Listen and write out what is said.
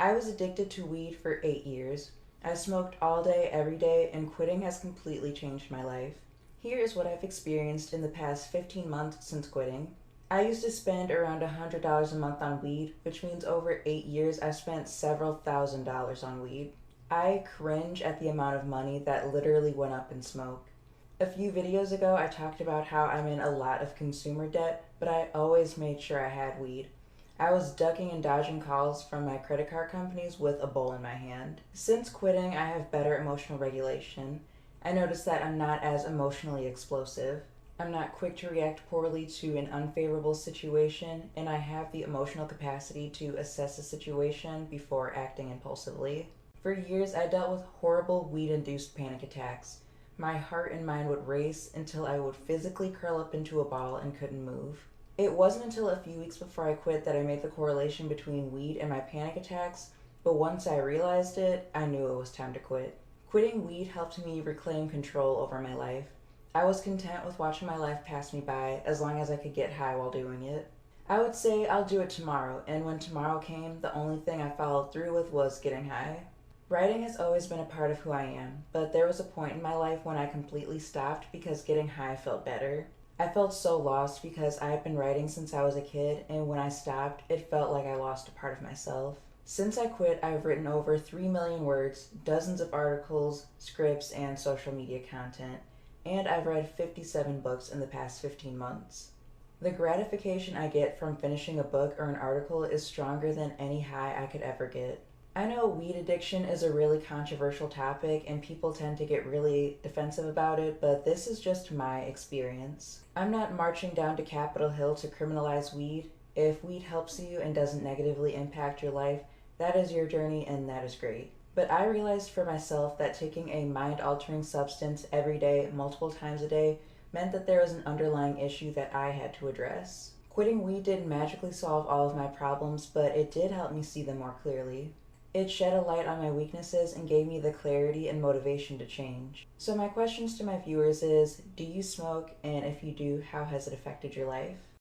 I was addicted to weed for 8 years. I smoked all day, every day, and quitting has completely changed my life. Here is what I've experienced in the past 15 months since quitting. I used to spend around $100 a month on weed, which means over 8 years I've spent several $1,000s on weed. I cringe at the amount of money that literally went up in smoke. A few videos ago, I talked about how I'm in a lot of consumer debt, but I always made sure I had weed. I was ducking and dodging calls from my credit card companies with a bowl in my hand. Since quitting, I have better emotional regulation. I noticed that I'm not as emotionally explosive. I'm not quick to react poorly to an unfavorable situation, and I have the emotional capacity to assess a situation before acting impulsively. For years, I dealt with horrible weed induced panic attacks. My heart and mind would race until I would physically curl up into a ball and couldn't move. It wasn't until a few weeks before I quit that I made the correlation between weed and my panic attacks, but once I realized it, I knew it was time to quit. Quitting weed helped me reclaim control over my life. I was content with watching my life pass me by as long as I could get high while doing it. I would say I'll do it tomorrow, and when tomorrow came, the only thing I followed through with was getting high. Writing has always been a part of who I am, but there was a point in my life when I completely stopped because getting high felt better. I felt so lost because I had been writing since I was a kid, and when I stopped, it felt like I lost a part of myself. Since I quit, I've written over 3 million words, dozens of articles, scripts, and social media content, and I've read 57 books in the past 15 months. The gratification I get from finishing a book or an article is stronger than any high I could ever get. I know weed addiction is a really controversial topic and people tend to get really defensive about it, but this is just my experience. I'm not marching down to Capitol Hill to criminalize weed. If weed helps you and doesn't negatively impact your life, that is your journey and that is great. But I realized for myself that taking a mind altering substance every day, multiple times a day, meant that there was an underlying issue that I had to address. Quitting weed didn't magically solve all of my problems, but it did help me see them more clearly. It shed a light on my weaknesses and gave me the clarity and motivation to change. So my questions to my viewers is, do you smoke? And if you do, how has it affected your life?